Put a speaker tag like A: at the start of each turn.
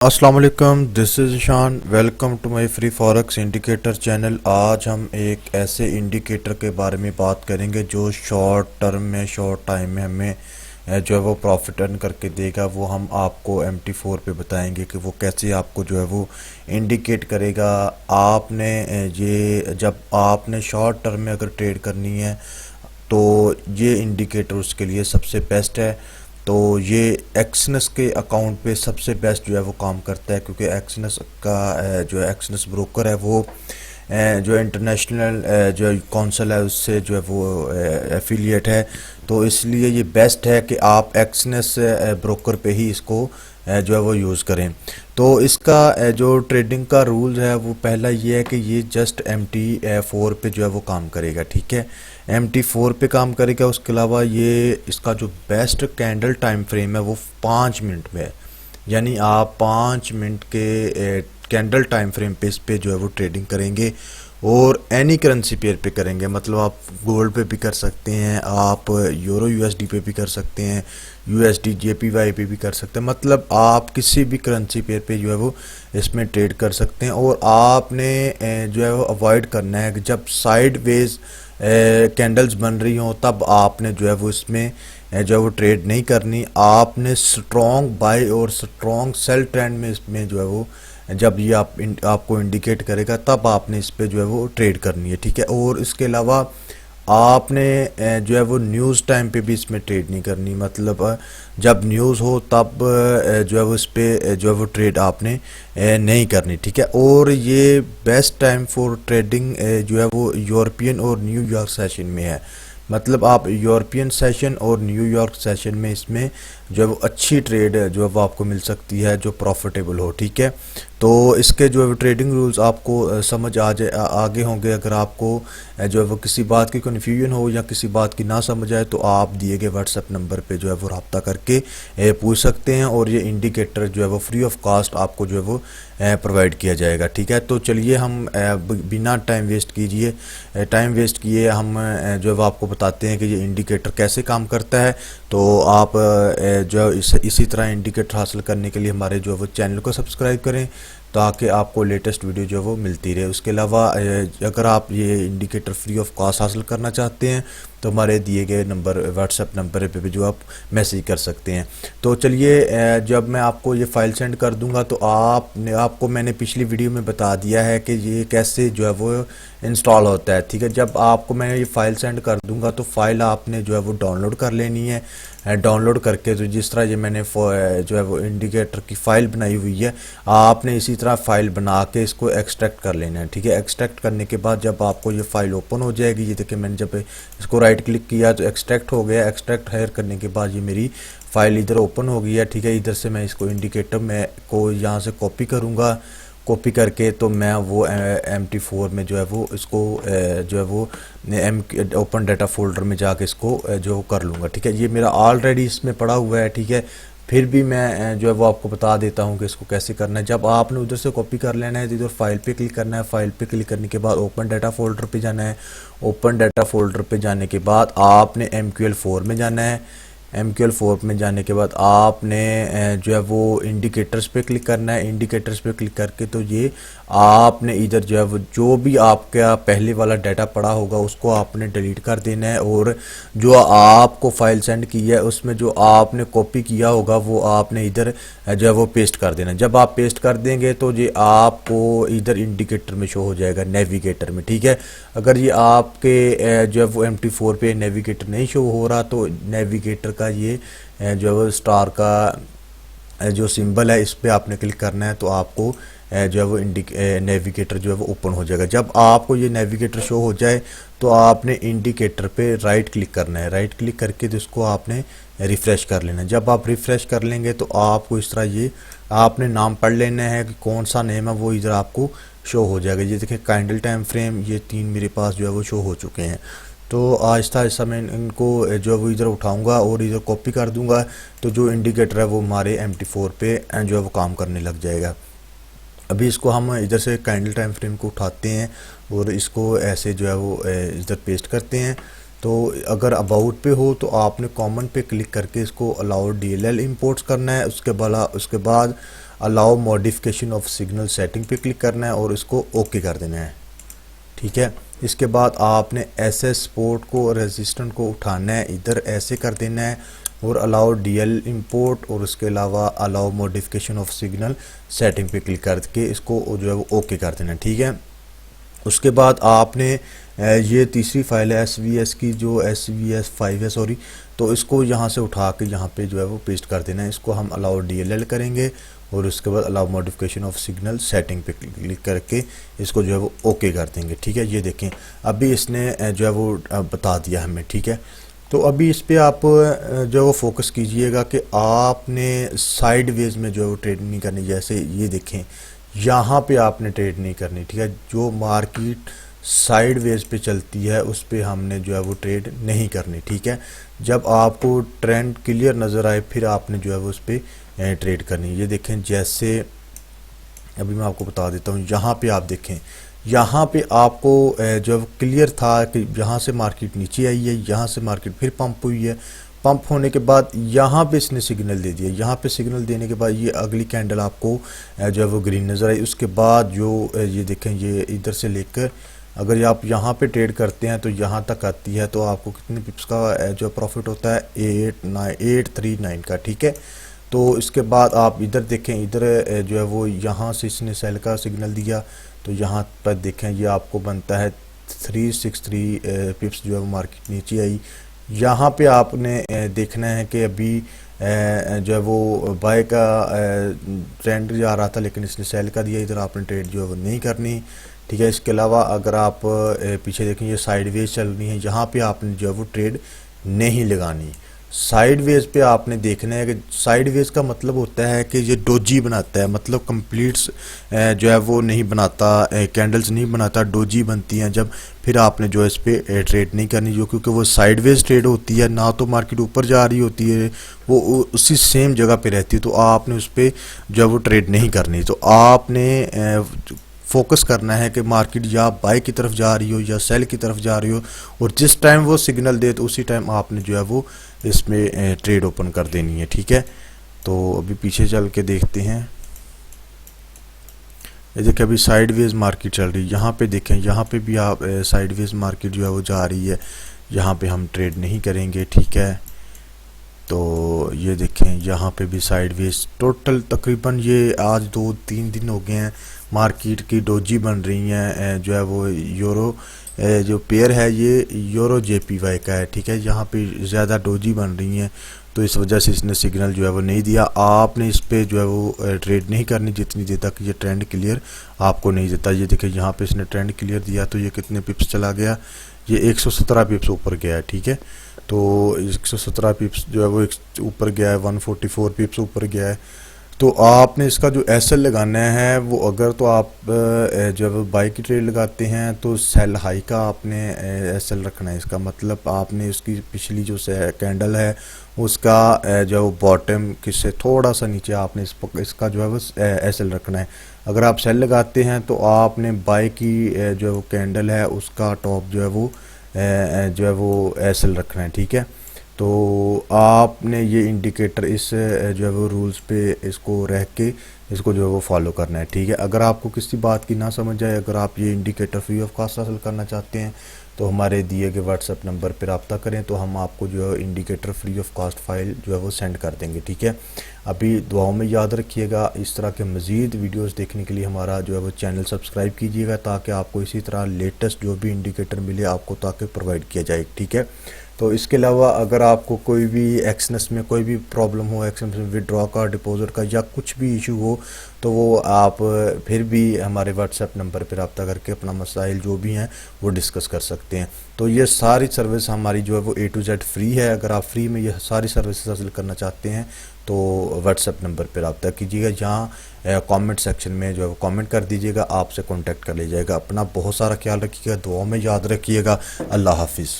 A: अस्सलाम वालेकुम, this is Ishan. Welcome to my free forex indicator channel. आज हम एक ऐसे इंडिकेटर के बारे में बात करेंगे जो शॉर्ट टर्म में, शॉर्ट टाइम में हमें जो है वो प्रॉफिट अर्न करके देगा। वो हम आपको MT4 पे बताएंगे कि वो कैसे आपको जो है वो इंडिकेट करेगा। आपने ये जब आपने शॉर्ट टर्म में अगर ट्रेड करनी है तो ये इंडिकेटर उसके लिए सबसे बेस्ट है। तो ये एक्सनस के अकाउंट पे सबसे बेस्ट जो है वो काम करता है, क्योंकि एक्सनस का जो एक्सनस ब्रोकर है वो जो इंटरनेशनल जो काउंसिल है उससे जो है वो एफिलिएट है। तो इसलिए ये बेस्ट है कि आप एक्सनस ब्रोकर पे ही इसको जो है वो यूज़ करें। तो इसका जो ट्रेडिंग का रूल है वो पहला ये है कि ये जस्ट MT4 पे जो है वो काम करेगा, ठीक है। MT4 पे काम करेगा। उसके अलावा ये इसका जो बेस्ट कैंडल टाइम फ्रेम है वो 5 मिनट में है, यानी आप 5 मिनट के कैंडल टाइम फ्रेम पे इस पे जो है वो ट्रेडिंग करेंगे और एनी करेंसी पेयर पे करेंगे। मतलब आप गोल्ड पे भी कर सकते हैं, आप यूरो USD पे भी कर सकते हैं, USD JPY पे भी कर सकते हैं। मतलब आप किसी भी करेंसी पेयर पे जो है वो इसमें ट्रेड कर सकते हैं। और आपने जो है वो अवॉइड करना है कि जब साइडवेज कैंडल्स बन रही हों तब आपने जो है वो इसमें जो है वो ट्रेड नहीं करनी। आपने स्ट्रॉन्ग बाय और स्ट्रॉन्ग सेल ट्रेंड में इसमें जो है वो जब ये आपको इंडिकेट करेगा तब आपने इस पे जो है वो ट्रेड करनी है, ठीक है। और इसके अलावा आपने जो है वो न्यूज़ टाइम पे भी इसमें ट्रेड नहीं करनी। मतलब जब न्यूज़ हो तब जो है वो इस पे जो है वो ट्रेड आपने नहीं करनी, ठीक है। और ये बेस्ट टाइम फॉर ट्रेडिंग जो है वो यूरोपियन और न्यूयॉर्क सेशन में है। मतलब आप यूरोपियन सेशन और न्यूयॉर्क सेशन में इसमें जो है वो अच्छी ट्रेड जो है वो आपको मिल सकती है जो प्रॉफिटेबल हो, ठीक है। तो इसके जो है वो ट्रेडिंग रूल्स आपको समझ आगे होंगे। अगर आपको जो है वो किसी बात की कन्फ्यूजन हो या किसी बात की ना समझ आए तो आप दिए गए व्हाट्सएप नंबर पे जो है वो रब्ता करके पूछ सकते हैं और ये इंडिकेटर जो है वो फ्री ऑफ कॉस्ट आपको जो है वो प्रोवाइड किया जाएगा, ठीक है। तो चलिए हम बिना टाइम वेस्ट किए हम जो है वो आपको बताते हैं कि ये इंडिकेटर कैसे काम करता है। तो आप जो इसी तरह इंडिकेटर हासिल करने के लिए हमारे जो है वो चैनल को सब्सक्राइब करें ताकि आपको लेटेस्ट वीडियो जो है वो मिलती रहे। उसके अलावा अगर आप ये इंडिकेटर फ्री ऑफ कॉस्ट हासिल करना चाहते हैं तो हमारे दिए गए नंबर व्हाट्सएप नंबर पे भी जो आप मैसेज कर सकते हैं। तो चलिए जब मैं आपको ये फ़ाइल सेंड कर दूंगा तो आपको मैंने पिछली वीडियो में बता दिया है कि ये कैसे जो है वो इंस्टॉल होता है, ठीक है। जब आपको मैं ये फ़ाइल सेंड कर दूंगा तो फाइल आपने जो है वो डाउनलोड कर लेनी है। डाउनलोड करके तो जिस तरह ये मैंने जो है वो इंडिकेटर की फ़ाइल बनाई हुई है आपने इसी तरह फ़ाइल बना के इसको एक्सट्रैक्ट कर लेना है, ठीक है। एक्सट्रैक्ट करने के बाद जब आपको ये फ़ाइल ओपन हो जाएगी, ये देखिए मैंने जब इसको राइट क्लिक किया तो एक्सट्रैक्ट हो गया। एक्सट्रैक्ट हायर करने के बाद ये मेरी फ़ाइल इधर ओपन हो गई है, ठीक है। इधर से मैं इसको इंडिकेटर में को यहाँ से कॉपी करूँगा। कॉपी करके तो मैं वो MT4 में जो है वो इसको जो है वो ओपन डाटा फोल्डर में जाके इसको जो कर लूँगा, ठीक है। ये मेरा ऑलरेडी इसमें पड़ा हुआ है, ठीक है। फिर भी मैं जो है वो आपको बता देता हूँ कि इसको कैसे करना है। जब आपने उधर से कॉपी कर लेना है तो इधर फाइल पे क्लिक करना है। फाइल पे क्लिक करने के बाद ओपन डाटा फोल्डर पे जाना है। ओपन डाटा फोल्डर पे जाने के बाद आपने MQL4 में जाना है। MQL4 में जाने के बाद आपने जो है वो इंडिकेटर्स पे क्लिक करना है। इंडिकेटर्स पे क्लिक करके तो ये आपने इधर जो है वो जो भी आपका पहले वाला डाटा पड़ा होगा उसको आपने डिलीट कर देना है और जो आपको फाइल सेंड की है उसमें जो आपने कॉपी किया होगा वो आपने इधर जो है वो पेस्ट कर देना। जब आप पेस्ट कर देंगे तो ये आपको इधर इंडिकेटर में शो हो जाएगा, नेविगेटर में, ठीक है। अगर ये आपके जो है वो MT4 पे नेविगेटर नहीं शो हो रहा तो नेविगेटर का ये जो है वो स्टार का जो सिंबल है इस पे आपने क्लिक करना है तो आपको जो है वो नेविगेटर जो है वो ओपन हो जाएगा। जब आपको ये नेविगेटर शो हो जाए तो आपने इंडिकेटर पे राइट क्लिक करना है। राइट क्लिक करके तो इसको आपने रिफ़्रेश कर लेना है। जब आप रिफ़्रेश कर लेंगे तो आपको इस तरह ये आपने नाम पढ़ लेना है कि कौन सा नेम है वो इधर आपको शो हो जाएगा। ये देखिए कैंडल टाइम फ्रेम ये 3 मेरे पास जो है वो शो हो चुके हैं। तो आहिस्ता आहिस्ता मैं इनको जो है वो इधर उठाऊंगा और इधर कॉपी कर दूंगा तो जो इंडिकेटर है वो हमारे MT4 पे जो है वो काम करने लग जाएगा। अभी इसको हम इधर से कैंडल टाइम फ्रेम को उठाते हैं और इसको ऐसे जो है वो इधर पेस्ट करते हैं। तो अगर अबाउट पे हो तो आपने कॉमन पे क्लिक करके इसको अलाउ DLL इंपोर्ट्स करना है। उसके बाद allow modification of signal setting पे क्लिक करना है और इसको ओके कर देना है। ठीक है, इसके बाद आपने एसएस पोर्ट को रेजिस्टेंट को उठाना है, इधर ऐसे कर देना है और अलाउ डीएल इंपोर्ट और उसके अलावा allow modification of signal setting पे क्लिक करके इसको जो है वो ओके कर देना है। ठीक है, उसके बाद आपने ये तीसरी फाइल है SVS की, जो SVS5 है सॉरी, तो इसको यहाँ से उठा के यहाँ पे जो है वो पेस्ट कर देना है। इसको हम अलाउ DLL करेंगे और उसके बाद allow modification of signal setting पे क्लिक करके इसको जो है वो ओके कर देंगे। ठीक है, ये देखें अभी इसने जो है वो बता दिया हमें। ठीक है, तो अभी इस पे आप जो है वो फोकस कीजिएगा कि आपने साइड वेज में जो है वो ट्रेड नहीं करनी। जैसे ये देखें यहाँ पे आपने ट्रेड नहीं करनी। ठीक है, जो मार्केट साइड वेज पे चलती है उस पे हमने जो है वो ट्रेड नहीं करनी। ठीक है, जब आपको ट्रेंड क्लियर नज़र आए फिर आपने जो है वो उस पे ट्रेड करनी। ये देखें, जैसे अभी मैं आपको बता देता हूँ, यहाँ पे आप देखें, यहाँ पे आपको जो क्लियर था कि यहाँ से मार्केट नीचे आई है, यहाँ से मार्केट फिर पंप हुई है, पंप होने के बाद यहाँ पे इसने सिग्नल दे दिया। यहाँ पे सिग्नल देने के बाद ये अगली कैंडल आपको जो है वो ग्रीन नज़र आई। उसके बाद जो ये देखें, ये इधर से लेकर अगर आप यहाँ पे ट्रेड करते हैं तो यहाँ तक आती है तो आपको कितने पिप्स का जो प्रॉफिट होता है 839 का। ठीक है, तो इसके बाद आप इधर देखें, इधर जो है वो यहाँ से इसने सेल का सिग्नल दिया तो यहाँ पर देखें ये आपको बनता है 363 पिप्स जो है वो मार्केट नीचे आई। यहाँ पे आपने देखना है कि अभी जो है वो बाय का ट्रेंड जा रहा था लेकिन इसने सेल का दिया, इधर आपने ट्रेड जो है वो नहीं करनी। ठीक है, इसके अलावा अगर आप पीछे देखें ये साइडवेज चल रही है, यहाँ पे आपने जो है वो ट्रेड नहीं लगानी। साइडवेज पे आपने देखना है कि साइडवेज का मतलब होता है कि ये डोजी बनाता है, मतलब कंप्लीट्स जो है वो नहीं बनाता, कैंडल्स नहीं बनाता, डोजी बनती हैं जब, फिर आपने जो है इस पे ट्रेड नहीं करनी जो, क्योंकि वो साइडवेज ट्रेड होती है ना, तो मार्केट ऊपर जा रही होती है, वो उसी सेम जगह पे रहती है, तो आपने उस पर जो है वो ट्रेड नहीं करनी। तो आपने फोकस करना है कि मार्केट या बाय की तरफ जा रही हो या सेल की तरफ जा रही हो, और जिस टाइम वो सिग्नल दे तो उसी टाइम आपने जो है वो इसमें ट्रेड ओपन कर देनी है। ठीक है, तो अभी पीछे चल के देखते हैं। ये देखिए अभी साइडवेज मार्केट चल रही है, यहाँ पे देखें, यहाँ पे भी आप साइडवेज मार्केट जो है वो जा रही है, यहाँ पे हम ट्रेड नहीं करेंगे। ठीक है, तो ये देखें यहाँ पे भी साइडवेज, टोटल तकरीबन ये आज 2-3 दिन हो गए हैं मार्केट की डोजी बन रही हैं। जो है वो यूरो जो पेयर है ये यूरो JPY का है। ठीक है, यहाँ पे ज़्यादा डोजी बन रही हैं तो इस वजह से इसने सिग्नल जो है वो नहीं दिया। आपने इस पे जो है वो ट्रेड नहीं करनी जितनी देर तक ये ट्रेंड क्लियर आपको नहीं देता। ये देखिए यहाँ पे इसने ट्रेंड क्लियर दिया तो ये कितने पिप्स चला गया, ये 117 पिप्स ऊपर गया है। ठीक है, तो 117 पिप्स जो है वो ऊपर गया है, 144 पिप्स ऊपर गया है। तो आपने इसका जो SL लगाना है वो, अगर तो आप जब बाई की ट्रेड लगाते हैं तो सेल हाई का आपने SL रखना है। इसका मतलब आपने उसकी पिछली जो कैंडल है उसका जो बॉटम किससे थोड़ा सा नीचे आपने इसका जो है वो SL रखना है। अगर आप सेल लगाते हैं तो आपने बाई की जो कैंडल है उसका टॉप जो है वो SL रखना है। ठीक है, तो आपने ये इंडिकेटर इस जो है वो रूल्स पे इसको रह के इसको जो है वो फॉलो करना है। ठीक है, अगर आपको किसी बात की ना समझ आए, अगर आप ये इंडिकेटर फ्री ऑफ कॉस्ट हासिल करना चाहते हैं तो हमारे दिए गए व्हाट्सएप नंबर पर रब्ता करें, तो हम आपको जो है indicator free of cost file जो है वो सेंड कर देंगे। ठीक है, अभी दुआओं में याद रखिएगा। इस तरह के मज़ीद वीडियोस देखने के लिए हमारा जो है वो चैनल सब्सक्राइब कीजिएगा, ताकि आपको इसी तरह लेटेस्ट जो भी इंडिकेटर मिले आपको ताकि प्रोवाइड किया जाए। ठीक है, तो इसके अलावा अगर आपको कोई भी एक्सनेस में कोई भी प्रॉब्लम हो, एक्सनेस में विड्रॉ का, डिपॉजिट का या कुछ भी इशू हो, तो वो आप फिर भी हमारे व्हाट्सएप नंबर पर रब्ता करके अपना मसाइल जो भी हैं वो डिस्कस कर सकते हैं। तो ये सारी सर्विस हमारी जो है वो A to Z फ्री है। अगर आप फ्री में ये सारी सर्विस हासिल करना चाहते हैं तो व्हाट्सएप नंबर पर रब्ता कीजिएगा, जहाँ कमेंट सेक्शन में जो है वो कमेंट कर दीजिएगा, आपसे कॉन्टेक्ट कर लिया जाएगा। अपना बहुत सारा ख्याल रखिएगा, दुआ में याद रखिएगा। अल्लाह हाफिज़।